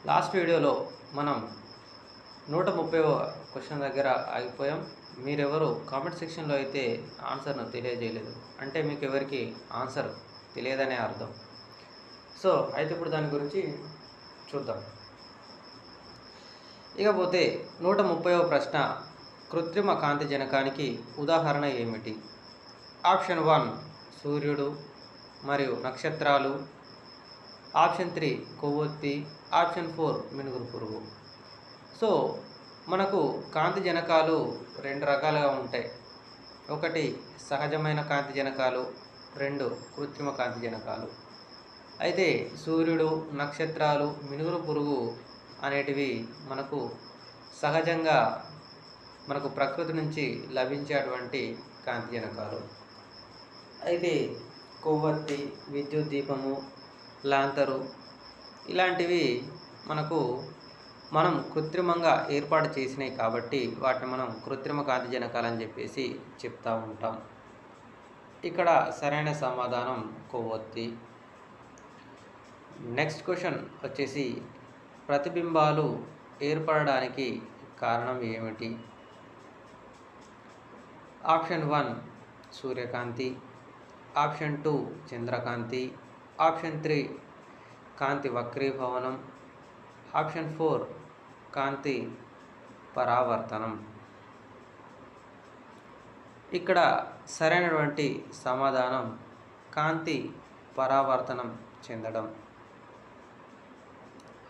Last వీడియోలో మనం 130వ question దగ్గర ఆగిపోయాం. మీరెవరు కామెంట్ సెక్షన్లో అయితే ఆన్సర్ను తెలియజేయలేదు, అంటే మీకు ఎవరికి ఆన్సర్ తెలియదనే అర్థం. సో అయితే ఇప్పుడు దాని గురించి చూద్దాం. ఇకపోతే 130వ ప్రశ్న, కృత్రిమ కాంతి జనకానికి ఉదాహరణ ఏమిటి? ఆప్షన్ 1 సూర్యుడు మరియు నక్షత్రాలు, ఆప్షన్ 3 కొవ్వొత్తి, ఆప్షన్ 4 మినుగురు పురుగు. సో మనకు కాంతి జనకాలు రెండు రకాలుగా ఉంటాయి. ఒకటి సహజమైన కాంతి జనకాలు, రెండు కృత్రిమ కాంతి జనకాలు. అయితే సూర్యుడు, నక్షత్రాలు, మినుగురు పురుగు అనేటివి మనకు సహజంగా మనకు ప్రకృతి నుంచి లభించేటువంటి కాంతి జనకాలు. అయితే కొవ్వొత్తి, విద్యుత్ దీపము, లాంతరు ఇలాంటివి మనం కృత్రిమంగా ఏర్పాటు చేసినాయి కాబట్టి వాటిని మనం కృత్రిమ కాంతి జనకాలు అని చెప్పేసి చెప్తూ ఉంటాం. ఇక్కడ సరైన సమాధానం కొవ్వొత్తి. నెక్స్ట్ క్వశ్చన్ వచ్చేసి, ప్రతిబింబాలు ఏర్పడడానికి కారణం ఏమిటి? ఆప్షన్ 1 సూర్యకాంతి, ఆప్షన్ 2 చంద్రకాంతి, ఆప్షన్ 3 కాంతి వక్రీభవనం, ఆప్షన్ 4 కాంతి పరావర్తనం. ఇక్కడ సరైనటువంటి సమాధానం కాంతి పరావర్తనం చెందడం.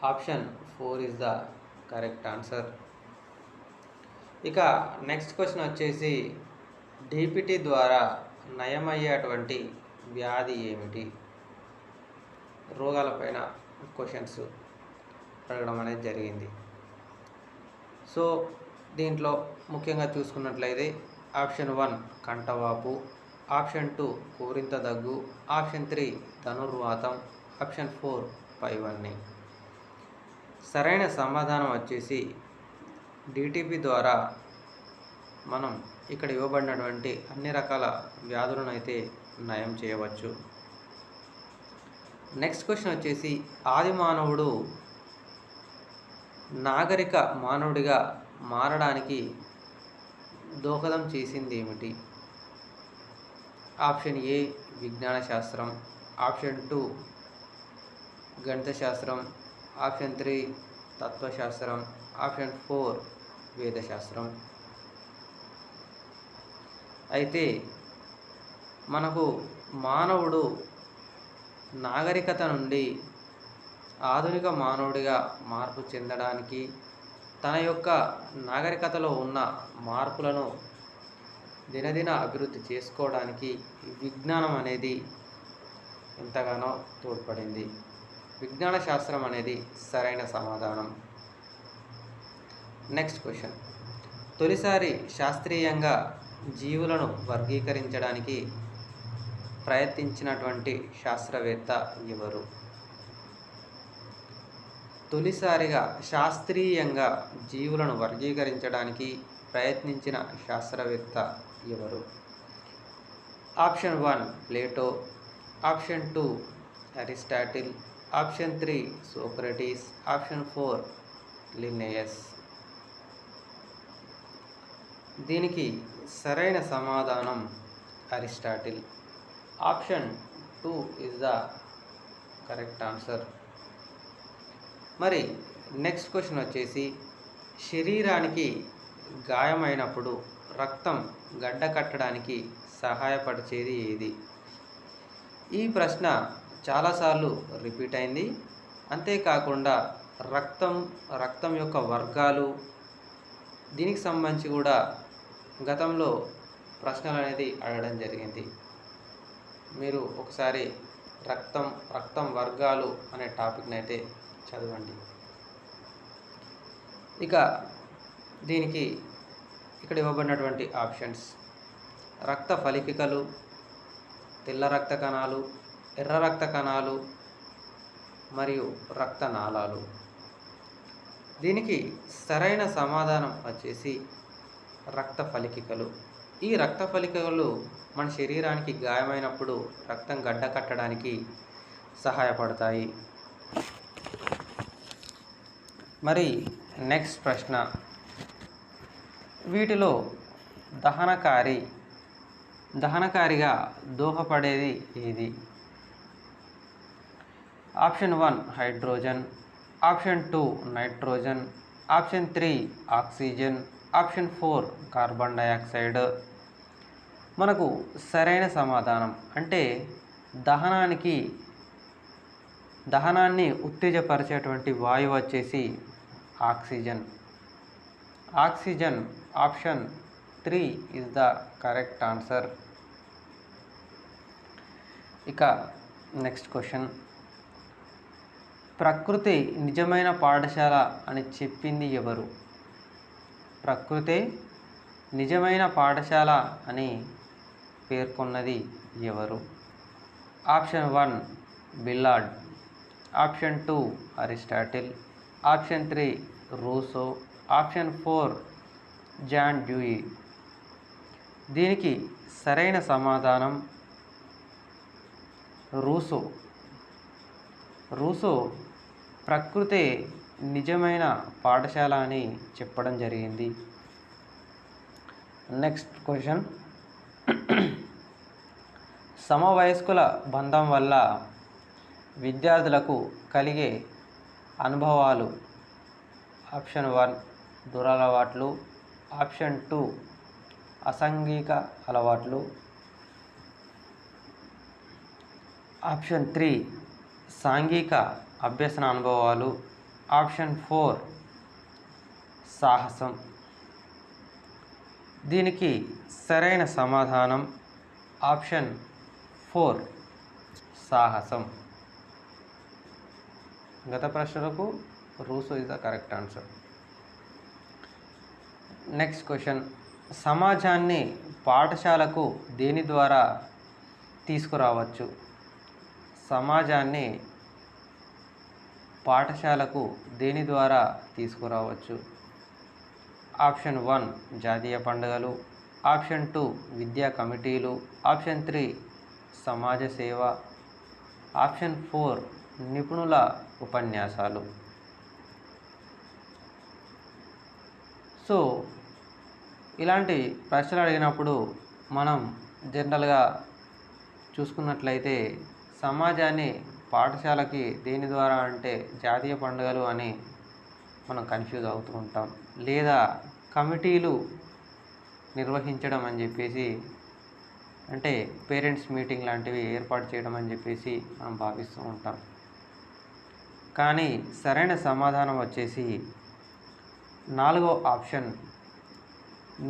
Option 4 is the correct answer. ఇక నెక్స్ట్ క్వశ్చన్ వచ్చేసి, డిపిటి ద్వారా నయమయ్యేటువంటి వ్యాధి ఏమిటి? రోగాలపైన క్వశ్చన్స్ అడగడం అనేది జరిగింది. సో దీంట్లో ముఖ్యంగా చూసుకున్నట్లయితే ఆప్షన్ 1 కంఠవాపు, ఆప్షన్ 2 కోరింత దగ్గు, ఆప్షన్ 3 ధనుర్వాతం, ఆప్షన్ 4 పైవన్నీ. సరైన సమాధానం వచ్చేసి డిటిపి ద్వారా మనం ఇక్కడ ఇవ్వబడినటువంటి అన్ని రకాల వ్యాధులను అయితే నయం చేయవచ్చు. నెక్స్ట్ క్వశ్చన్ వచ్చేసి, ఆది మానవుడు నాగరిక మానవుడిగా మారడానికి దోహదం చేసింది ఏమిటి? ఆప్షన్ ఏ విజ్ఞాన శాస్త్రం, ఆప్షన్ 2 గణిత శాస్త్రం, ఆప్షన్ 3 తత్వశాస్త్రం, ఆప్షన్ 4 వేదశాస్త్రం. అయితే మనకు మానవుడు నాగరికత నుండి ఆధునిక మానవుడిగా మార్పు చెందడానికి, తన యొక్క నాగరికతలో ఉన్న మార్పులను దినదిన అభివృద్ధి చేసుకోవడానికి విజ్ఞానం అనేది ఎంతగానో తోడ్పడింది. విజ్ఞాన శాస్త్రం అనేది సరైన సమాధానం. నెక్స్ట్ క్వశ్చన్, తొలిసారి శాస్త్రీయంగా జీవులను వర్గీకరించడానికి ప్రయత్నించినటువంటి శాస్త్రవేత్త ఎవరు? తొలిసారిగా శాస్త్రీయంగా జీవులను వర్గీకరించడానికి ప్రయత్నించిన శాస్త్రవేత్త ఎవరు? Option 1 Plato, option 2 Aristotle, option 3 Socrates, option 4 Linnaeus. దీనికి సరైన సమాధానం Aristotle. Option 2 is the correct answer. మరి నెక్స్ట్ క్వశ్చన్ వచ్చేసి, శరీరానికి గాయమైనప్పుడు రక్తం గడ్డ కట్టడానికి సహాయపరిచేది ఏది? ఈ ప్రశ్న చాలాసార్లు రిపీట్ అయింది. అంతేకాకుండా రక్తం యొక్క వర్గాలు, దీనికి సంబంధించి కూడా గతంలో ప్రశ్నలు అనేది అడగడం జరిగింది. మీరు ఒకసారి రక్తం వర్గాలు అనే టాపిక్ని అయితే చదవండి. ఇక దీనికి ఇక్కడ ఇవ్వబడినటువంటి ఆప్షన్స్: రక్త ఫలికికలు, తెల్ల రక్త కణాలు, ఎర్ర రక్త కణాలు మరియు రక్తనాళాలు. దీనికి సరైన సమాధానం వచ్చేసి రక్త ఫలికికలు. ఈ రక్త ఫలికలు మన శరీరానికి గాయమైనప్పుడు రక్తం గడ్డ కట్టడానికి సహాయపడతాయి. మరి నెక్స్ట్ ప్రశ్న, వీటిలో దహనకారిగా దోహపడేది ఏది? Option 1 hydrogen, option 2 nitrogen, option 3 oxygen, option 4 carbon dioxide. మనకు సరైన సమాధానం అంటే దహనాన్ని ఉత్తేజపరిచేటువంటి వాయువు వచ్చేసి oxygen. Option 3 is the correct answer. ఇక నెక్స్ట్ క్వశ్చన్, ప్రకృతి నిజమైన పాఠశాల అని చెప్పింది ఎవరు? ప్రకృతి నిజమైన పాఠశాల అని పేర్కొన్నది ఎవరు? Option 1 Billard, option 2 Aristotle, option 3 Rousseau, option 4 John Dewey. దీనికి సరైన సమాధానం రూసో ప్రకృతి నిజమైన పాఠశాల అని చెప్పడం జరిగింది. నెక్స్ట్ క్వశ్చన్, సమవయస్కుల బంధం వల్ల విద్యార్థులకు కలిగే అనుభవాలు. ఆప్షన్ 1 దురలవాట్లు, ఆప్షన్ 2 అసాంఘిక అలవాట్లు, ఆప్షన్ 3 సాంఘిక అభ్యసన అనుభవాలు, ఆప్షన్ 4 సాహసం. దీనికి సరైన సమాధానం ఆప్షన్ 4 సాహసం. గత ప్రశ్నలకు Russo is the correct answer. Next question, సమాజాన్ని పాఠశాలకు దేని ద్వారా తీసుకురావచ్చు? సమాజాన్ని పాఠశాలకు దేని ద్వారా తీసుకురావచ్చు? ఆప్షన్ 1 జాతీయ పండుగలు, ఆప్షన్ 2 విద్యా కమిటీలు, ఆప్షన్ 3 సమాజ సేవ, ఆప్షన్ 4 నిపుణుల ఉపన్యాసాలు. సో ఇలాంటి ప్రశ్నలు అడిగినప్పుడు మనం జనరల్గా చూసుకున్నట్లయితే సమాజాన్ని పాఠశాలకి దేని ద్వారా అంటే జాతీయ పండుగలు అని మనం కన్ఫ్యూజ్ అవుతూ ఉంటాం, లేదా కమిటీలు నిర్వహించడం అని చెప్పేసి, అంటే పేరెంట్స్ మీటింగ్ లాంటివి ఏర్పాటు చేయడం అని చెప్పేసి మనం భావిస్తూ ఉంటాం. కానీ సరైన సమాధానం వచ్చేసి 4వ ఆప్షన్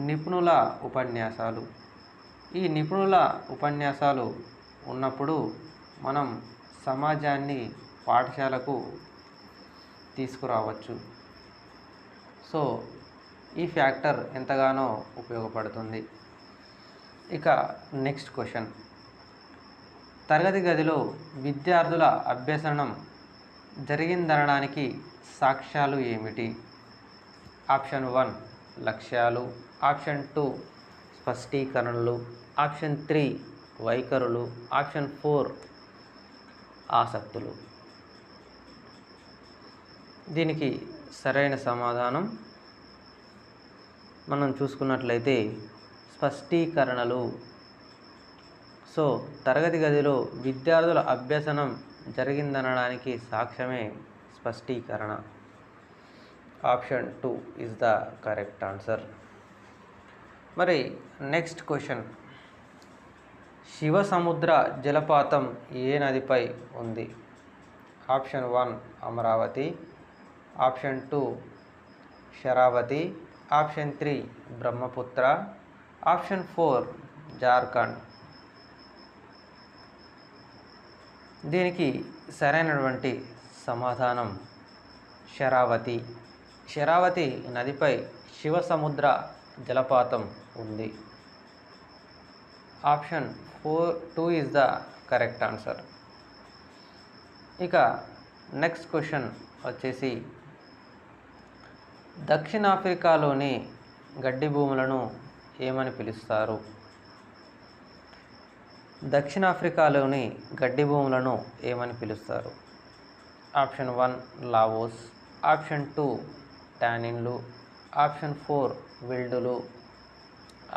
నిపుణుల ఉపన్యాసాలు. ఈ నిపుణుల ఉపన్యాసాలు ఉన్నప్పుడు మనం సమాజాన్ని పాఠశాలకు తీసుకురావచ్చు. సో ఈ ఫ్యాక్టర్ ఎంతగానో ఉపయోగపడుతుంది. ఇక నెక్స్ట్ క్వశ్చన్, తరగతి గదిలో విద్యార్థుల అభ్యసనం జరిగిందనడానికి సాక్ష్యాలు ఏమిటి? ఆప్షన్ 1 లక్ష్యాలు, ఆప్షన్ 2 స్పష్టీకరణలు, ఆప్షన్ 3 వైఖరులు, ఆప్షన్ 4 ఆసక్తులు. దీనికి సరైన సమాధానం మనం చూసుకున్నట్లయితే స్పష్టీకరణలు. సో తరగతి గదిలో విద్యార్థుల అభ్యసనం జరిగిందనడానికి సాక్ష్యమే స్పష్టీకరణ. Option 2 is the correct answer. మరి నెక్స్ట్ క్వశ్చన్, శివసముద్ర జలపాతం ఏ నదిపై ఉంది? Option 1 Amaravati, option 2 Sharavati, option 3 Brahmaputra, option 4 Jharkhand. దీనికి సరైనటువంటి సమాధానం శరావతి. శరావతి నదిపై శివసముద్ర జలపాతం ఉంది. Option 2 is the correct answer. ఇక నెక్స్ట్ క్వశ్చన్ వచ్చేసి, దక్షిణాఫ్రికాలోని గడ్డి భూములను ఏమని పిలుస్తారు? దక్షిణాఫ్రికాలోని గడ్డి భూములను ఏమని పిలుస్తారు? ఆప్షన్ 1 లావోస్, ఆప్షన్ 2 టానిన్లు, ఆప్షన్ 4 విల్డులు,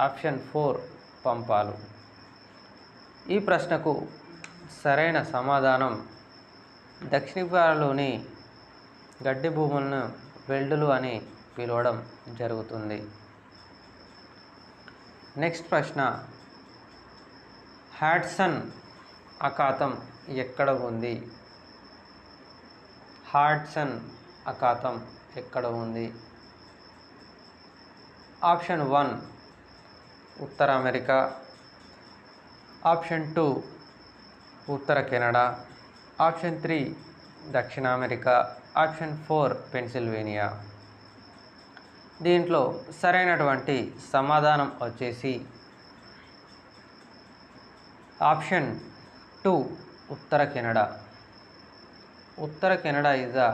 ఆప్షన్ 4 పంపాలు. ఈ ప్రశ్నకు సరైన సమాధానం దక్షిణాఫ్రికాలోని గడ్డి భూములను వెల్డులు అని పిలవడం జరుగుతుంది. నెక్స్ట్ ప్రశ్న, హాడ్సన్ అఖాతం ఎక్కడ ఉంది? హాడ్సన్ అఖాతం ఎక్కడ ఉంది? ఆప్షన్ 1 ఉత్తర అమెరికా, ఆప్షన్ 2 ఉత్తర కెనడా, ఆప్షన్ 3 దక్షిణ అమెరికా, ఆప్షన్ 4 పెన్సిల్వేనియా. దీంట్లో సరైనటువంటి సమాధానం వచ్చేసి ఆప్షన్ 2 ఉత్తర కెనడా. ఉత్తర Canada is the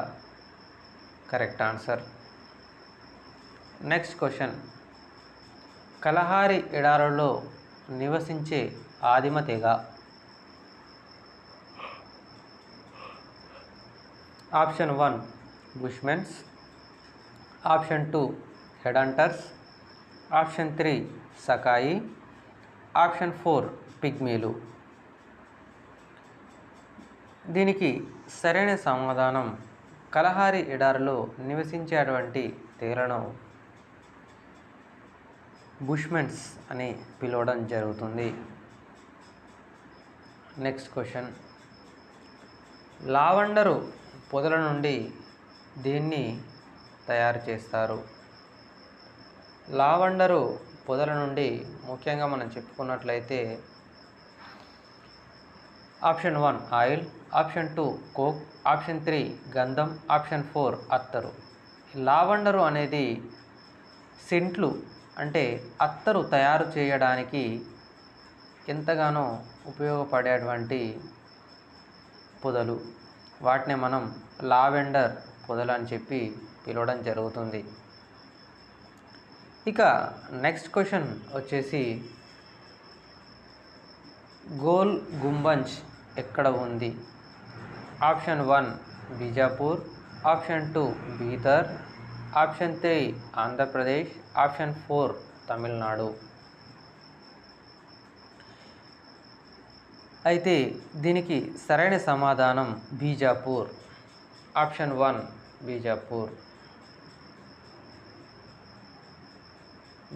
correct answer. Next question, Kalahari ఎడారుల్లో నివసించే ఆదిమ తెగ. Option 1 bushmens, option 2 head hunters, option 3 Sakai, option 4 పిగ్మీలు. దీనికి సరైన సమాధానం కలహారి ఎడారిలో నివసించేటువంటి తెగలను బుష్మెన్స్ అని పిలవడం జరుగుతుంది. నెక్స్ట్ క్వశ్చన్, లావెండరు పొదల నుండి దేన్ని తయారు చేస్తారు? లావెండరు పొదల నుండి ముఖ్యంగా మనం చెప్పుకున్నట్లయితే option 1 oil, option 2 coke, option 3 గంధం, ఆప్షన్ 4 అత్తరు. లావెండరు అనేది సెంట్లు అంటే అత్తరు తయారు చేయడానికి ఎంతగానో ఉపయోగపడేటువంటి పొదలు, వాటిని మనం లావెండర్ పొదలు అని చెప్పి పిలవడం జరుగుతుంది. ఇక నెక్స్ట్ క్వశ్చన్ వచ్చేసి, గోల్ గుంబంజ్ ఎక్కడ ఉంది? Option 1 Bijapur, option 2 Bidar, option 3 Andhra Pradesh, option 4 Tamil Nadu. అయితే దీనికి సరైన సమాధానం బీజాపూర్. ఆప్షన్ 1 బీజాపూర్.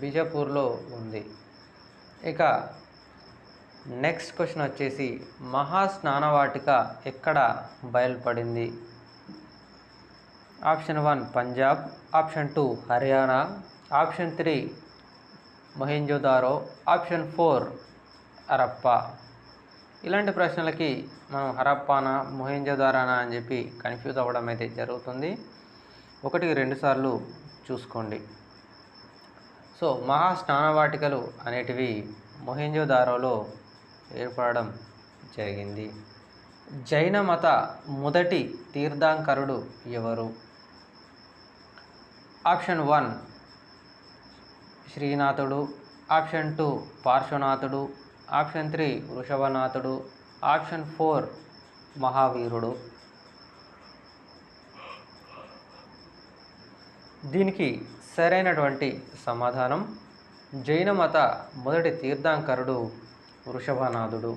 బీజాపూర్లో ఉంది. ఇక నెక్స్ట్ క్వశ్చన్ వచ్చేసి, మహాస్నానవాటిక ఎక్కడ బయలుపడింది? Option 1 Punjab, option 2 Haryana, option 3 Mohenjodaro, option 4 Harappa. ఇలాంటి ప్రశ్నలకి మనం హరప్పానా మొహెంజోదారోనా అని చెప్పి కన్ఫ్యూజ్ అవ్వడం అయితే జరుగుతుంది. 1-2 సార్లు చూసుకోండి. సో మహాస్నానవాటికలు అనేటివి మొహెంజోదారోలో ఏర్పడడం జరిగింది. జైన మత మొదటి తీర్థంకరుడు ఎవరు? ఆప్షన్ 1 శ్రీనాథుడు, ఆప్షన్ 2 పార్శ్వనాథుడు, ఆప్షన్ 3 వృషభనాథుడు, ఆప్షన్ 4 మహావీరుడు. దీనికి సరైనటువంటి సమాధానం జైన మత మొదటి తీర్థంకరుడు వృషభనాథుడు.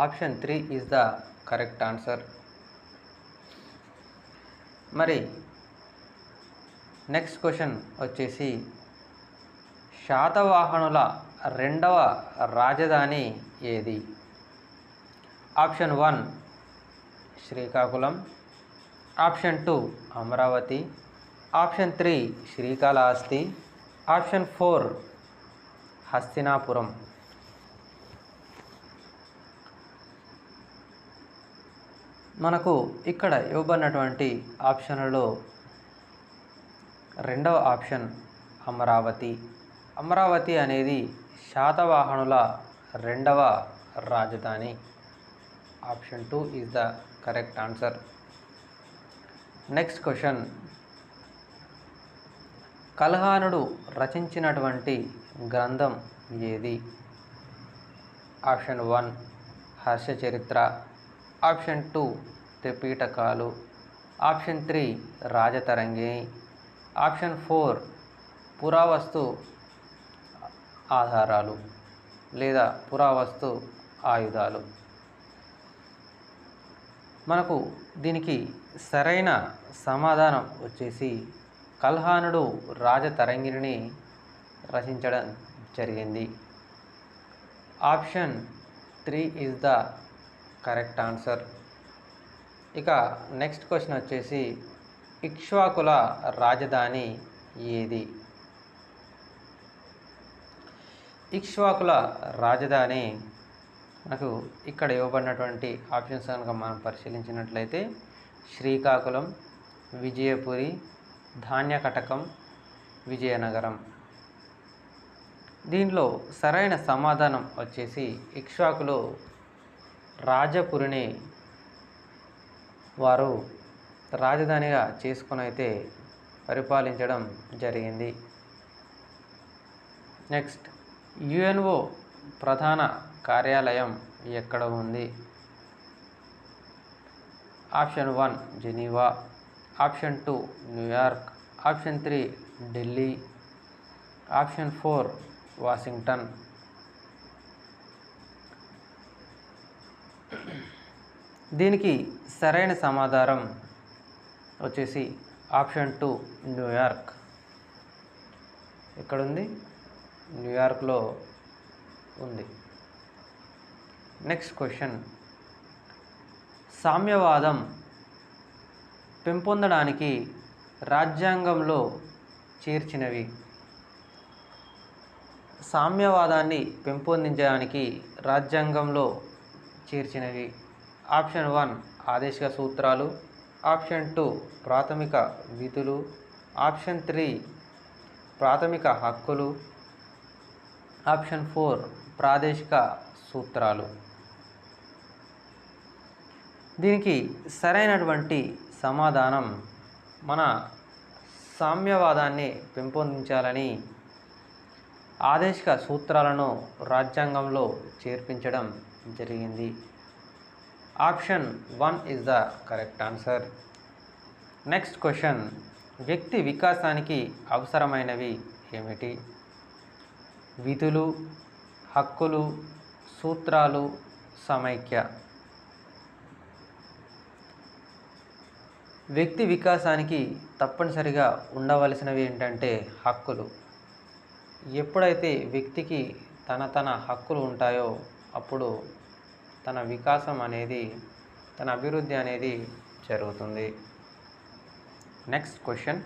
Option 3 is the correct answer. మరి నెక్స్ట్ క్వశ్చన్ వచ్చేసి, శాతవాహనుల రెండవ రాజధాని ఏది? Option 1 Srikakulam, option 2 Amaravati, option 3 Srikalahasti, option 4 Hastinapuram. మనకు ఇక్కడ ఇవ్వబడినటువంటి ఆప్షన్లలో రెండవ ఆప్షన్ అమరావతి. అమరావతి అనేది శాతవాహనుల రెండవ రాజధాని. Option 2 is the correct answer. Next question, కల్హానుడు రచించినటువంటి గ్రంథం ఏది? ఆప్షన్ 1 హర్షచరిత్ర, ఆప్షన్ 2 త్రిపీటకాలు, ఆప్షన్ 3 రాజతరంగిణి, ఆప్షన్ 4 పురావస్తు ఆధారాలు లేదా పురావస్తు ఆయుధాలు. మనకు దీనికి సరైన సమాధానం వచ్చేసి కల్హానుడు రాజతరంగిణిని రచించడం జరిగింది. Option 3 is the correct answer. ఇక నెక్స్ట్ క్వశ్చన్ వచ్చేసి ఇక్ష్వాకుల రాజధాని ఏది? ఇక్ష్వాకుల రాజధాని మనకు ఇక్కడ ఇవ్వబడినటువంటి ఆప్షన్స్ కనుక మనం పరిశీలించినట్లయితే శ్రీకాకుళం, విజయపురి, ధాన్యకటకం, విజయనగరం. దీనిలో సరైన సమాధానం వచ్చేసి ఇక్ష్వాకులు రాజపురిని వారు రాజధానిగా చేసుకుని అయితే పరిపాలించడం జరిగింది. నెక్స్ట్, యుఎన్ఓ ప్రధాన కార్యాలయం ఎక్కడ ఉంది? Option 1 Geneva, option 2 New York, option 3 Delhi, option 4 Washington. దీనికి సరైన సమాధానం వచ్చేసి ఆప్షన్ 2 న్యూయార్క్. ఎక్కడుంది? న్యూయార్క్లో ఉంది. నెక్స్ట్ క్వశ్చన్, సామ్యవాదం పెంపొందడానికి రాజ్యాంగంలో చేర్చినవి. సామ్యవాదాన్ని పెంపొందించడానికి రాజ్యాంగంలో చేర్చినవి. ఆప్షన్ 1 ఆదేశిక సూత్రాలు, ఆప్షన్ 2 ప్రాథమిక విధులు, ఆప్షన్ 3 ప్రాథమిక హక్కులు, ఆప్షన్ 4 ప్రాదేశిక సూత్రాలు. దీనికి సరైనటువంటి సమాధానం మన సామ్యవాదాన్ని పెంపొందించాలని ఆదేశిక సూత్రాలను రాజ్యాంగంలో చేర్పించడం జరిగింది. Option 1 is the correct answer. Next question, వ్యక్తి వికాసానికి అవసరమైనవి ఏమిటి? విధులు, హక్కులు, సూత్రాలు, సమైక్య. వ్యక్తి వికాసానికి తప్పనిసరిగా ఉండవలసినవి ఏంటంటే హక్కులు. ఎప్పుడైతే వ్యక్తికి తన హక్కులు ఉంటాయో అప్పుడు తన వికాసం అనేది, తన అభివృద్ధి అనేది జరుగుతుంది. నెక్స్ట్ క్వశ్చన్,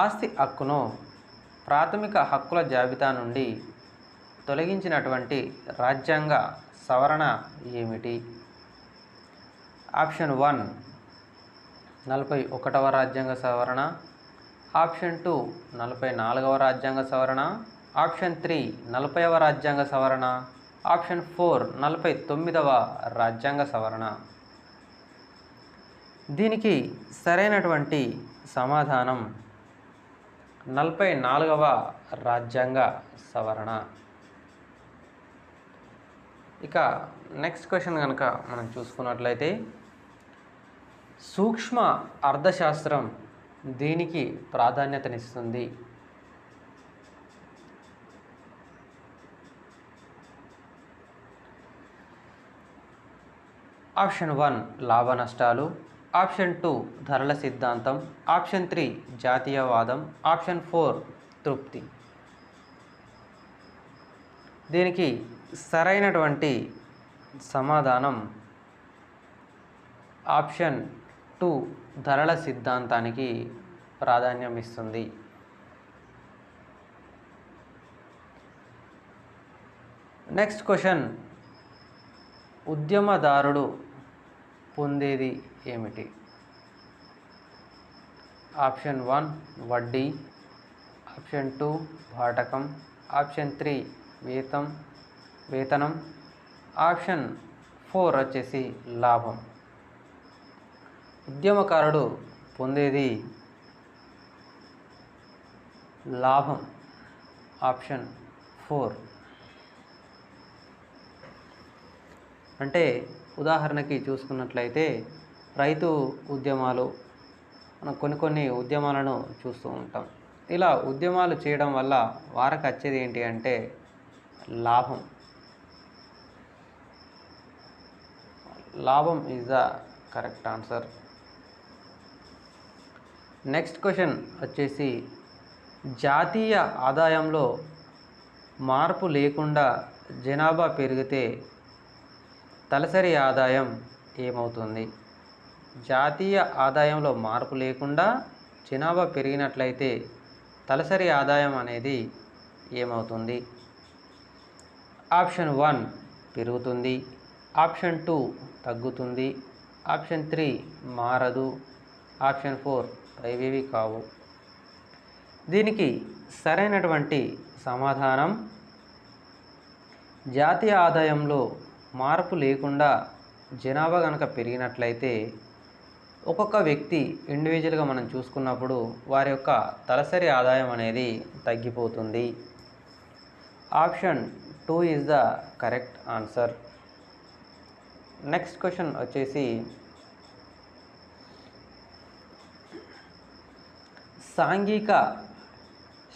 ఆస్తి హక్కును ప్రాథమిక హక్కుల జాబితా నుండి తొలగించినటువంటి రాజ్యాంగ సవరణ ఏమిటి? ఆప్షన్ 1 41వ రాజ్యాంగ సవరణ, ఆప్షన్ 2 44వ రాజ్యాంగ సవరణ, ఆప్షన్ 3 40వ రాజ్యాంగ సవరణ, ఆప్షన్ 4 49వ రాజ్యాంగ సవరణ. దీనికి సరైనటువంటి సమాధానం 44వ రాజ్యాంగ సవరణ. ఇక నెక్స్ట్ క్వశ్చన్ కనుక మనం చూసుకున్నట్లయితే సూక్ష్మ అర్థశాస్త్రం దేనికి ప్రాధాన్యతనిస్తుంది? ఆప్షన్ 1 లాభ నష్టాలు, ఆప్షన్ 2 ధరల సిద్ధాంతం, ఆప్షన్ 3 జాతీయవాదం, ఆప్షన్ 4 తృప్తి. దీనికి సరైనటువంటి సమాధానం ఆప్షన్ 2 ధరల సిద్ధాంతానికి ప్రాధాన్యం ఇస్తుంది. నెక్స్ట్ క్వశ్చన్, ఉద్యమదారుడు పొందేది ఏమిటి? ఆప్షన్ 1 వడ్డీ, ఆప్షన్ 2 భాటకం, ఆప్షన్ 3 వేతనం, ఆప్షన్ 4 వచ్చేసి లాభం. ఉద్యమకారుడు పొందేది లాభం. ఆప్షన్ 4. అంటే ఉదాహరణకి చూసుకున్నట్లయితే రైతు ఉద్యమాలు, మనం కొన్ని ఉద్యమాలను చూస్తూ ఉంటాం. ఇలా ఉద్యమాలు చేయడం వల్ల వారికి వచ్చేది ఏంటి అంటే లాభం. లాభం is the correct answer. Next question వచ్చేసి, జాతీయ ఆదాయంలో మార్పు లేకుండా జనాభా పెరిగితే తలసరి ఆదాయం ఏమవుతుంది? జాతీయ ఆదాయంలో మార్పు లేకుండా జనాభా పెరిగినట్లయితే తలసరి ఆదాయం అనేది ఏమవుతుంది? ఆప్షన్ 1 పెరుగుతుంది, ఆప్షన్ 2 తగ్గుతుంది, ఆప్షన్ 3 మారదు, ఆప్షన్ 4 ఇవేవి కావు. దీనికి సరైనటువంటి సమాధానం జాతీయ ఆదాయంలో మార్పు లేకుండా జనాభా కనుక పెరిగినట్లయితే ఒక్కొక్క వ్యక్తి ఇండివిజువల్గా మనం చూసుకున్నప్పుడు వారి యొక్క తలసరి ఆదాయం అనేది తగ్గిపోతుంది. Option 2 is the correct answer. Next question వచ్చేసి, సాంఘిక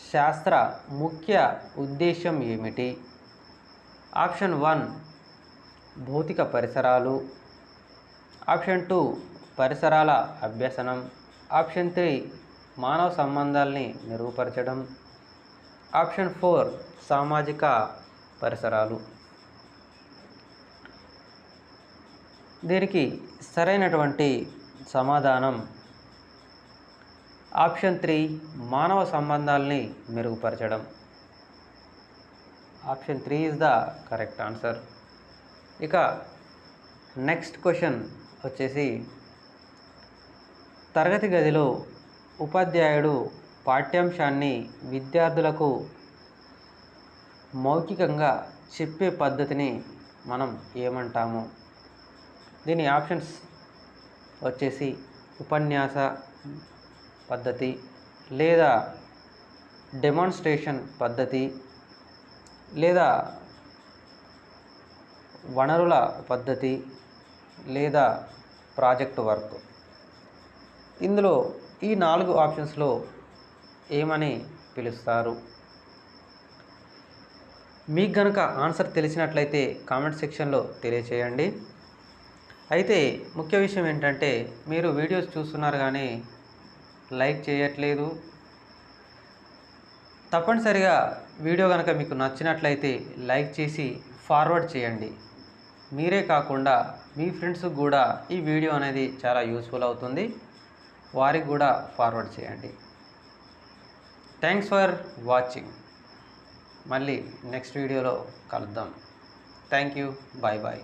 శాస్త్ర ముఖ్య ఉద్దేశం ఏమిటి? ఆప్షన్ 1 భౌతిక పరిసరాలు, ఆప్షన్ 2 పరిసరాల అభ్యసనం, ఆప్షన్ 3 మానవ సంబంధాల్ని మెరుగుపరచడం, ఆప్షన్ 4 సామాజిక పరిసరాలు. దీనికి సరైనటువంటి సమాధానం ఆప్షన్ 3 మానవ సంబంధాల్ని మెరుగుపరచడం. Option 3 is the correct answer. ఇక నెక్స్ట్ క్వశ్చన్ వచ్చేసి, తరగతి గదిలో ఉపాధ్యాయుడు పాఠ్యాంశాన్ని విద్యార్థులకు మౌఖికంగా చెప్పే పద్ధతిని మనం ఏమంటాము? దీని ఆప్షన్స్ వచ్చేసి ఉపన్యాస పద్ధతి, లేదా డెమాన్స్ట్రేషన్ పద్ధతి, లేదా వనరుల పద్ధతి, లేదా ప్రాజెక్ట్ వర్క్. ఇందులో ఈ 4 ఆప్షన్స్లో ఏమని పిలుస్తారు? మీకు గనక ఆన్సర్ తెలిసినట్లయితే కామెంట్ సెక్షన్లో తెలియచేయండి. అయితే ముఖ్య విషయం ఏంటంటే, మీరు వీడియోస్ చూస్తున్నారు కానీ లైక్ చేయట్లేదు. తప్పనిసరిగా వీడియో కనుక మీకు నచ్చినట్లయితే లైక్ చేసి ఫార్వర్డ్ చేయండి. మీరే కాకుండా మీ ఫ్రెండ్స్కి కూడా ఈ వీడియో అనేది చాలా యూస్ఫుల్ అవుతుంది, వారికి కూడా ఫార్వర్డ్ చేయండి. Thanks for watching. మళ్ళీ నెక్స్ట్ వీడియోలో కలుద్దాం. Thank you. Bye bye.